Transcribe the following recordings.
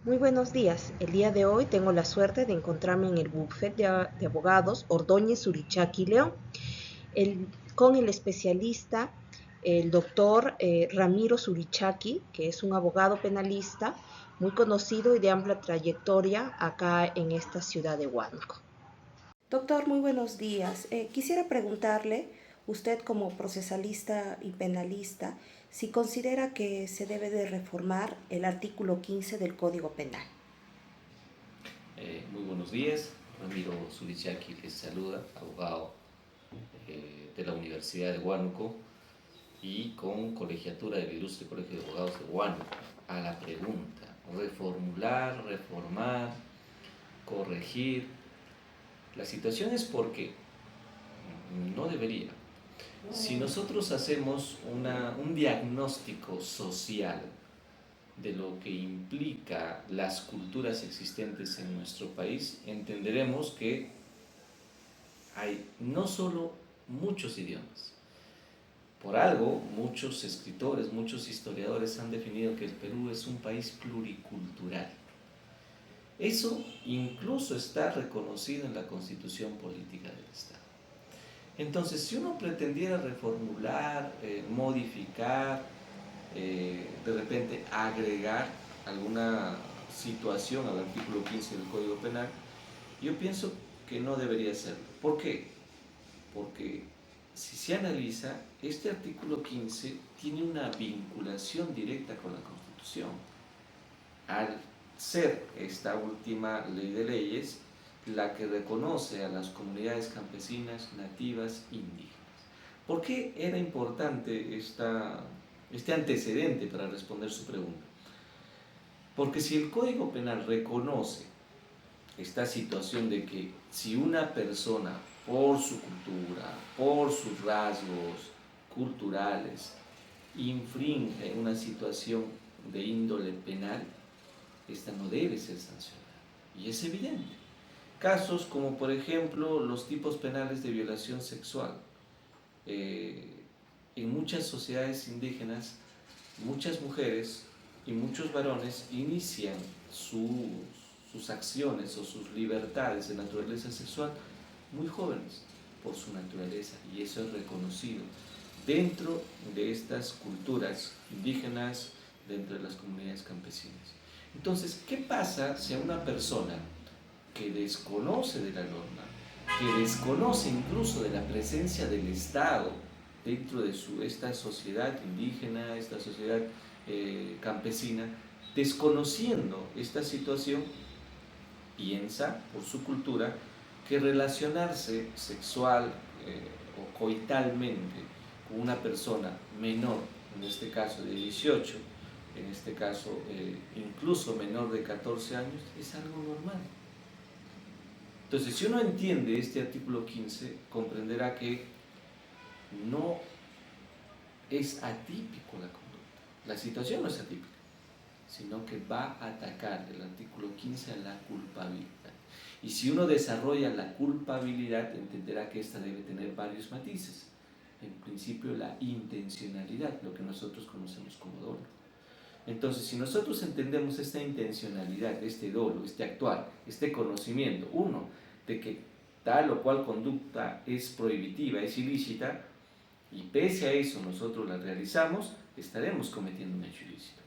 Muy buenos días. El día de hoy tengo la suerte de encontrarme en el bufete de abogados Ordóñez Urichaki León, el- con el especialista, el doctor Ramiro Surichaki, que es un abogado penalista muy conocido y de amplia trayectoria acá en esta ciudad de Huánuco. Doctor, muy buenos días. Quisiera preguntarle, usted como procesalista y penalista, si considera que se debe de reformar el artículo 15 del Código Penal. Muy buenos días, Ramiro Zurichaki les saluda, abogado de la Universidad de Huánuco y con colegiatura del Ilustre Colegio de Abogados de Huánuco. A la pregunta, reformular, reformar, corregir, la situación es porque no debería. Si nosotros hacemos un diagnóstico social de lo que implica las culturas existentes en nuestro país, entenderemos que hay no solo muchos idiomas. Por algo, muchos escritores, muchos historiadores han definido que el Perú es un país pluricultural. Eso incluso está reconocido en la Constitución Política del Estado. Entonces, si uno pretendiera reformular, modificar, de repente agregar alguna situación al artículo 15 del Código Penal, yo pienso que no debería serlo. ¿Por qué? Porque si se analiza, este artículo 15 tiene una vinculación directa con la Constitución. Al ser esta última ley de leyes la que reconoce a las comunidades campesinas, nativas, indígenas. ¿Por qué era importante este antecedente para responder su pregunta? Porque si el Código Penal reconoce esta situación de que si una persona, por su cultura, por sus rasgos culturales, infringe una situación de índole penal, esta no debe ser sancionada. Y es evidente. Casos como por ejemplo los tipos penales de violación sexual. Eh, en muchas sociedades indígenas, muchas mujeres y muchos varones inician sus acciones o sus libertades de naturaleza sexual muy jóvenes por su naturaleza, y eso es reconocido dentro de estas culturas indígenas, dentro de las comunidades campesinas. Entonces, ¿qué pasa si a una persona que desconoce de la norma, que desconoce incluso de la presencia del Estado dentro de esta sociedad indígena, esta sociedad campesina, desconociendo esta situación, piensa por su cultura que relacionarse sexual o coitalmente con una persona menor, en este caso de 18, en este caso incluso menor de 14 años, es algo normal? Entonces, si uno entiende este artículo 15, comprenderá que no es atípico la conducta. La situación no es atípica, sino que va a atacar el artículo 15 a la culpabilidad. Y si uno desarrolla la culpabilidad, entenderá que esta debe tener varios matices. En principio, la intencionalidad, lo que nosotros conocemos como dolo. Entonces, si nosotros entendemos esta intencionalidad, este dolo, este actuar, este conocimiento, uno, de que tal o cual conducta es prohibitiva, es ilícita, y pese a eso nosotros la realizamos, estaremos cometiendo un hecho ilícito.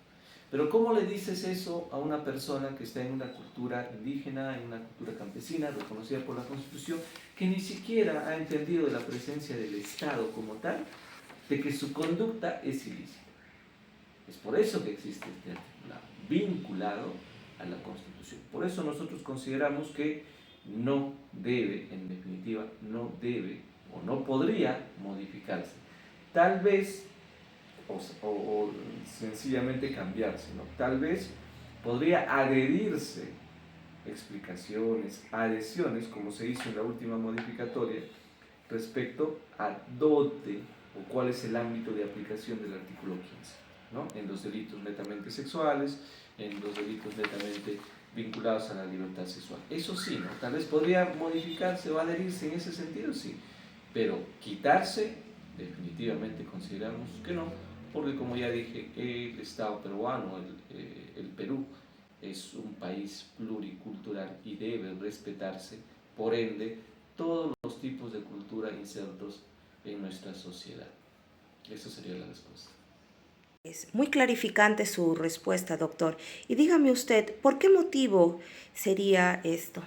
Pero ¿cómo le dices eso a una persona que está en una cultura indígena, en una cultura campesina, reconocida por la Constitución, que ni siquiera ha entendido de la presencia del Estado como tal, de que su conducta es ilícita? Es por eso que existe este articulado, vinculado a la Constitución. Por eso nosotros consideramos que no debe, en definitiva, no debe o no podría modificarse. Tal vez, o sencillamente cambiarse, ¿no? Tal vez podría adherirse explicaciones, adhesiones, como se hizo en la última modificatoria, respecto a dónde o cuál es el ámbito de aplicación del artículo 15, ¿no? En los delitos netamente sexuales, en los delitos netamente vinculados a la libertad sexual. Eso sí, ¿no? Tal vez podría modificarse o adherirse en ese sentido, sí, pero quitarse, definitivamente consideramos que no, porque como ya dije, el Estado peruano, el Perú, es un país pluricultural y debe respetarse, por ende, todos los tipos de cultura insertos en nuestra sociedad. Esa sería la respuesta. Es muy clarificante su respuesta, doctor. Y dígame usted, ¿por qué motivo sería esto?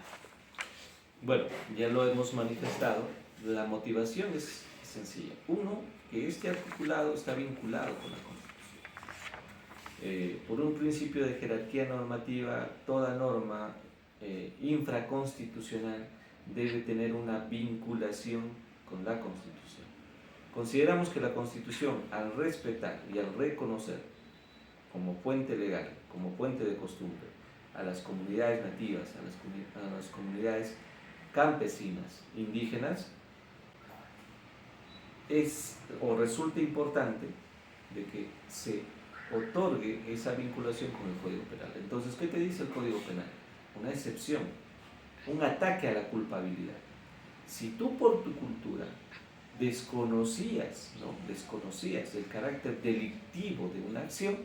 Bueno, ya lo hemos manifestado. La motivación es sencilla. Uno, que este articulado está vinculado con la Constitución. Por un principio de jerarquía normativa, toda norma infraconstitucional debe tener una vinculación con la Constitución. Consideramos que la Constitución, al respetar y al reconocer como fuente legal, como fuente de costumbre, a las comunidades nativas, a las comunidades campesinas, indígenas, es o resulta importante de que se otorgue esa vinculación con el Código Penal. Entonces, ¿qué te dice el Código Penal? Una excepción, un ataque a la culpabilidad. Si tú por tu cultura desconocías el carácter delictivo de una acción,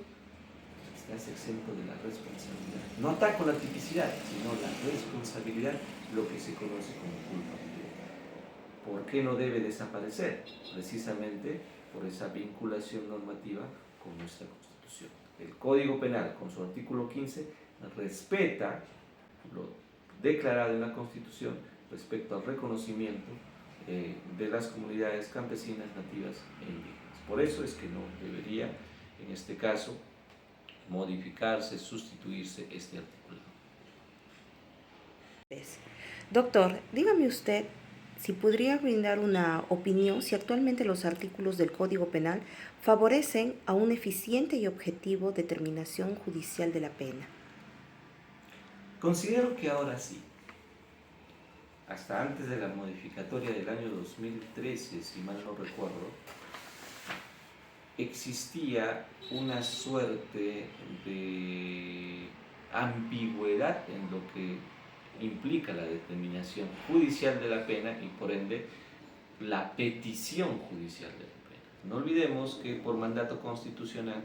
estás exento de la responsabilidad. No ataco la tipicidad, sino la responsabilidad, lo que se conoce como culpabilidad. ¿Por qué no debe desaparecer? Precisamente por esa vinculación normativa con nuestra Constitución. El Código Penal, con su artículo 15, respeta lo declarado en la Constitución respecto al reconocimiento de las comunidades campesinas, nativas e indígenas. Por eso es que no debería, en este caso, modificarse, sustituirse este artículo. Doctor, dígame usted si podría brindar una opinión si actualmente los artículos del Código Penal favorecen a una eficiente y objetivo determinación judicial de la pena. Considero que ahora sí. Hasta antes de la modificatoria del año 2013, si mal no recuerdo, existía una suerte de ambigüedad en lo que implica la determinación judicial de la pena y por ende la petición judicial de la pena. No olvidemos que por mandato constitucional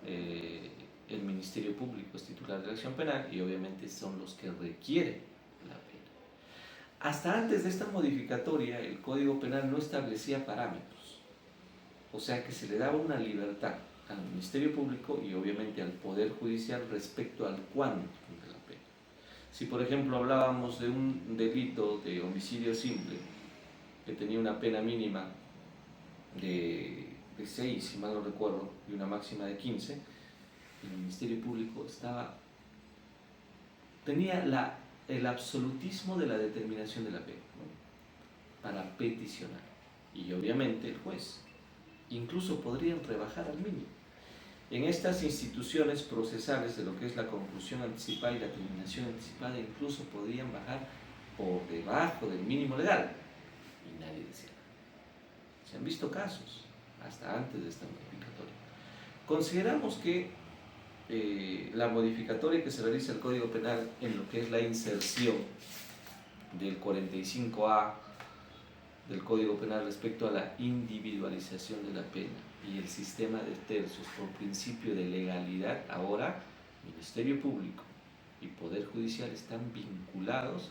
el Ministerio Público es titular de la acción penal y obviamente son los que requieren la pena. Hasta antes de esta modificatoria el Código Penal no establecía parámetros, o sea que se le daba una libertad al Ministerio Público y obviamente al Poder Judicial respecto al cuándo de la pena. Si por ejemplo hablábamos de un delito de homicidio simple que tenía una pena mínima de 6, si mal no recuerdo, y una máxima de 15, el Ministerio Público tenía el absolutismo de la determinación de la pena, ¿no?, para peticionar. Y obviamente el juez. Incluso podrían rebajar al mínimo. En estas instituciones procesales de lo que es la conclusión anticipada y la terminación anticipada, incluso podrían bajar por debajo del mínimo legal. Y nadie decía nada. Se han visto casos hasta antes de esta modificatoria. Consideramos que la modificatoria que se realiza el Código Penal en lo que es la inserción del 45A del Código Penal respecto a la individualización de la pena y el sistema de tercios por principio de legalidad, ahora Ministerio Público y Poder Judicial están vinculados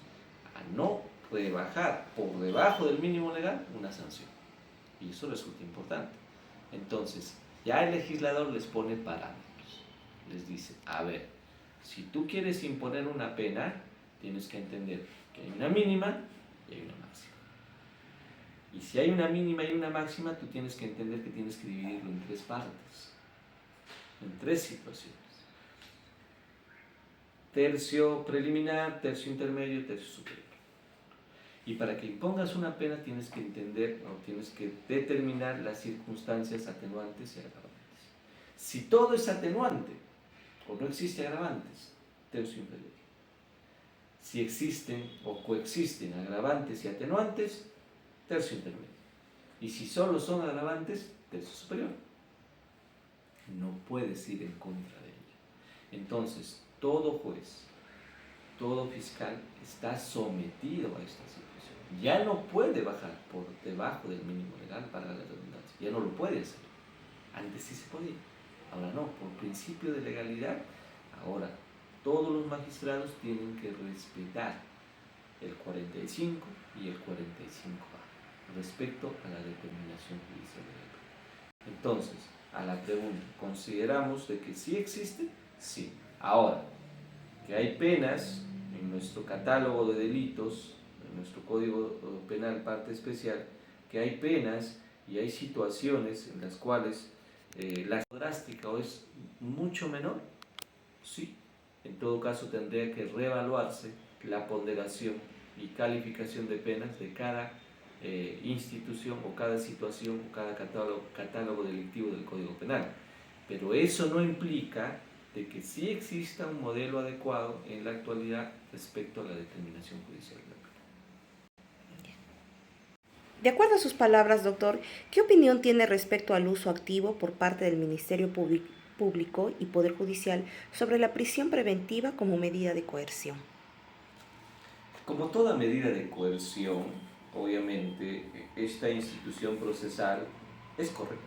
a no rebajar por debajo del mínimo legal una sanción. Y eso resulta importante. Entonces, ya el legislador les pone parámetros. Les dice, a ver, si tú quieres imponer una pena, tienes que entender que hay una mínima y hay una máxima. Y si hay una mínima y una máxima, tú tienes que entender que tienes que dividirlo en 3 partes, en 3 situaciones. Tercio preliminar, tercio intermedio, tercio superior. Y para que impongas una pena tienes que entender o tienes que determinar las circunstancias atenuantes y agravantes. Si todo es atenuante o no existe agravantes, tercio inferior. Si existen o coexisten agravantes y atenuantes, tercio intermedio. Y si solo son agravantes, tercio superior. No puedes ir en contra de ella. Entonces, todo juez, todo fiscal está sometido a esta situación. Ya no puede bajar por debajo del mínimo legal para la redundancia. Ya no lo puede hacer. Antes sí se podía. Ahora no. Por principio de legalidad, ahora todos los magistrados tienen que respetar el 45 y el 45A respecto a la determinación judicial de la pena. Entonces, a la pregunta, ¿consideramos de que sí existe? Sí. Ahora, que hay penas en nuestro catálogo de delitos, en nuestro Código Penal parte especial, que hay penas y hay situaciones en las cuales la drástica o es mucho menor, sí. En todo caso tendría que reevaluarse la ponderación y calificación de penas de cada institución o cada situación o cada catálogo delictivo del Código Penal. Pero eso no implica de que sí exista un modelo adecuado en la actualidad respecto a la determinación judicial de la pena. De acuerdo a sus palabras, doctor, ¿qué opinión tiene respecto al uso activo por parte del Ministerio Público y Poder Judicial sobre la prisión preventiva como medida de coerción? Como toda medida de coerción, obviamente, esta institución procesal es correcta,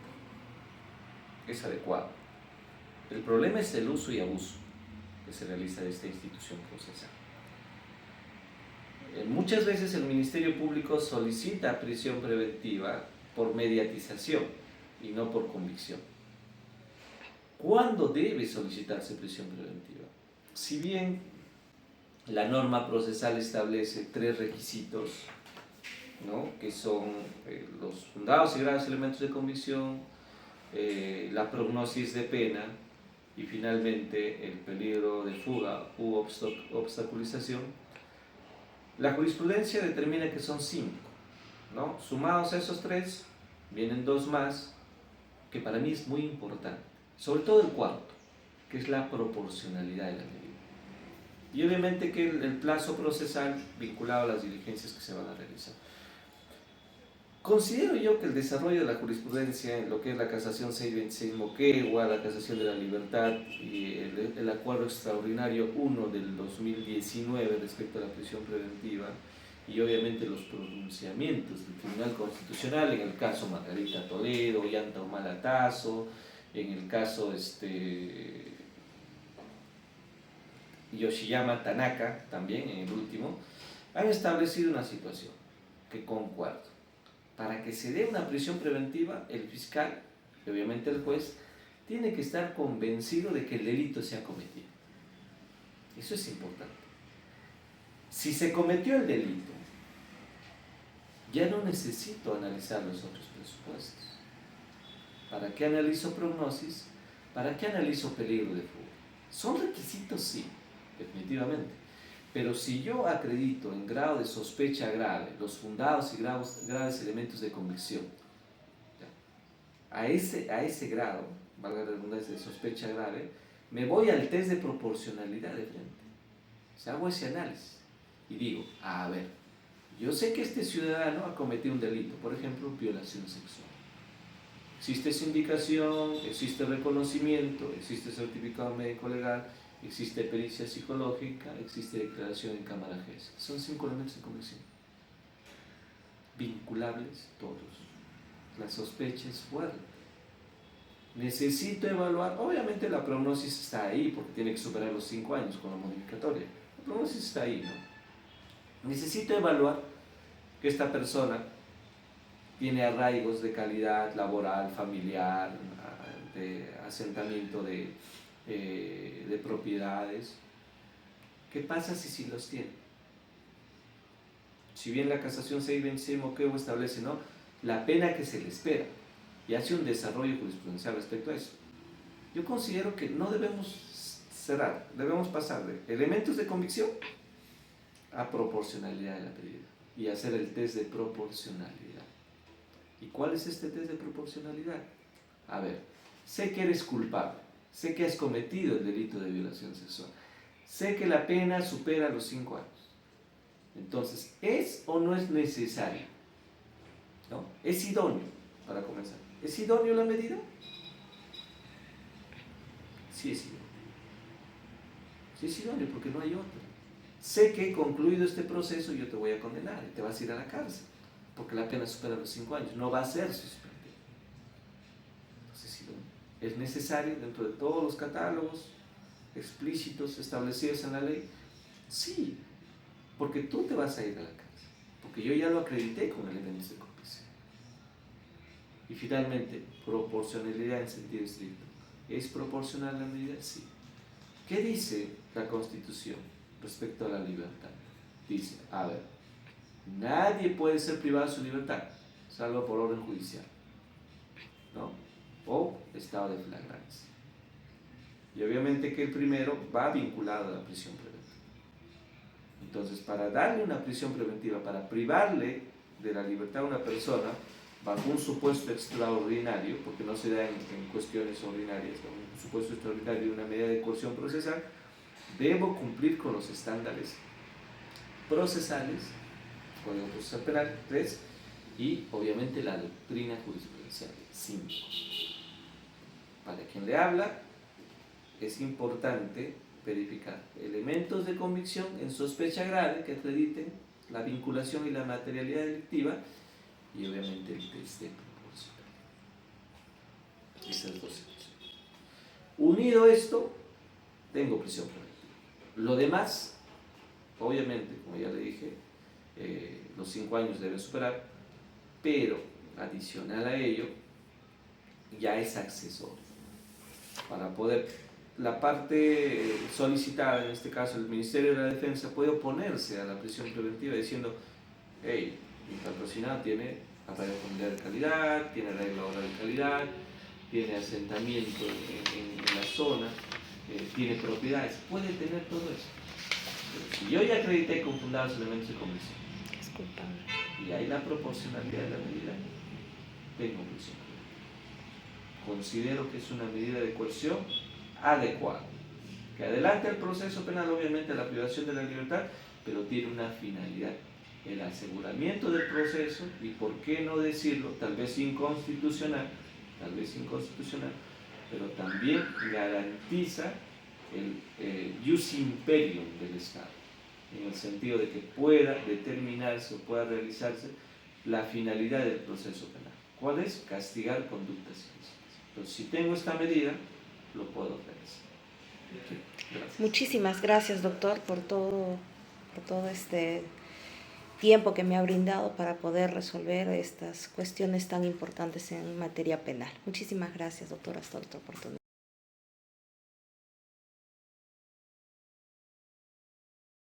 es adecuada. El problema es el uso y abuso que se realiza de esta institución procesal. Muchas veces el Ministerio Público solicita prisión preventiva por mediatización y no por convicción. ¿Cuándo debe solicitarse prisión preventiva? Si bien la norma procesal establece 3 requisitos, ¿no?, que son los fundados y graves elementos de convicción, la prognosis de pena y finalmente el peligro de fuga u obstaculización, la jurisprudencia determina que son 5, ¿no? Sumados a esos 3, vienen 2 más, que para mí es muy importante, sobre todo el cuarto, que es la proporcionalidad de la medida. Y obviamente que el plazo procesal vinculado a las diligencias que se van a realizar. Considero yo que el desarrollo de la jurisprudencia en lo que es la casación 626 Moquegua, la casación de la libertad y el acuerdo extraordinario 1 del 2019 respecto a la prisión preventiva y obviamente los pronunciamientos del Tribunal Constitucional en el caso Margarita Toledo, Yanta Humala Tazo, en el caso Yoshiyama Tanaka, también en el último, han establecido una situación que concuerdo. Para que se dé una prisión preventiva, el fiscal, y obviamente el juez, tiene que estar convencido de que el delito se ha cometido. Eso es importante. Si se cometió el delito, ya no necesito analizar los otros presupuestos. ¿Para qué analizo prognosis? ¿Para qué analizo peligro de fuga? Son requisitos, sí, definitivamente. Pero si yo acredito en grado de sospecha grave los fundados y graves elementos de convicción, a ese grado, valga la redundancia, de sospecha grave, me voy al test de proporcionalidad de frente. O sea, hago ese análisis y digo, a ver, yo sé que este ciudadano ha cometido un delito, por ejemplo, violación sexual. Existe sindicación, existe reconocimiento, existe certificado médico legal, existe pericia psicológica, existe declaración en cámara juez. Son 5 elementos de convicción. Vinculables todos. La sospecha es fuerte. Necesito evaluar, obviamente la prognosis está ahí, porque tiene que superar los 5 años con la modificatoria. La prognosis está ahí, ¿no? Necesito evaluar que esta persona tiene arraigos de calidad laboral, familiar, de asentamiento de propiedades. ¿Qué pasa si sí los tiene? Si bien la casación 626 Moquegua establece, ¿no?, la pena que se le espera y hace un desarrollo jurisprudencial respecto a eso, yo considero que no debemos cerrar, debemos pasar de elementos de convicción a proporcionalidad de la medida y hacer el test de proporcionalidad. ¿Y cuál es este test de proporcionalidad? A ver, sé que eres culpable, sé que has cometido el delito de violación sexual, sé que la pena supera los 5 años. Entonces, ¿es o no es necesario? ¿No? ¿Es idóneo? Para comenzar, ¿es idóneo la medida? Sí es idóneo. Sí es idóneo porque no hay otra. Sé que concluido este proceso yo te voy a condenar y te vas a ir a la cárcel porque la pena supera los 5 años, no va a ser suspendida. Entonces, es necesario dentro de todos los catálogos explícitos establecidos en la ley? Sí, porque tú te vas a ir a la cárcel, porque yo ya lo acredité con elementos de convicción. Y finalmente, proporcionalidad en sentido estricto. ¿Es proporcional la medida? Sí. ¿Qué dice la Constitución respecto a la libertad? Dice, a ver, nadie puede ser privado de su libertad, salvo por orden judicial, ¿no? O estado de flagrancia. Y obviamente que el primero va vinculado a la prisión preventiva. Entonces, para darle una prisión preventiva, para privarle de la libertad a una persona, bajo un supuesto extraordinario, porque no se da en cuestiones ordinarias, un supuesto extraordinario de una medida de coerción procesal, debo cumplir con los estándares procesales, Código Procesal Penal 3, y obviamente la doctrina jurisprudencial 5. Para quien le habla, es importante verificar elementos de convicción en sospecha grave que acrediten la vinculación y la materialidad delictiva y obviamente el test de proporcionalidad. Esas dos situaciones. Unido esto, tengo prisión preventiva. Lo demás, obviamente, como ya le dije, los 5 años deben superar, pero adicional a ello, ya es accesorio. Para poder, la parte solicitada, en este caso el Ministerio de la Defensa, puede oponerse a la prisión preventiva diciendo, hey, mi patrocinado tiene arraigo familiar de calidad, tiene arraigo laboral de calidad, tiene asentamiento en la zona, tiene propiedades, puede tener todo eso. Pero si yo ya acredité con fundados elementos de convicción y hay la proporcionalidad de la medida, tengo prisión preventiva. Considero que es una medida de coerción adecuada, que adelanta el proceso penal, obviamente la privación de la libertad, pero tiene una finalidad, el aseguramiento del proceso y, por qué no decirlo, tal vez inconstitucional, pero también garantiza el ius imperium del Estado, en el sentido de que pueda determinarse o pueda realizarse la finalidad del proceso penal. ¿Cuál es? Castigar conductas ilícitas. Entonces, si tengo esta medida, lo puedo realizar. Gracias. Muchísimas gracias, doctor, por todo este tiempo que me ha brindado para poder resolver estas cuestiones tan importantes en materia penal. Muchísimas gracias, doctor, hasta otra oportunidad.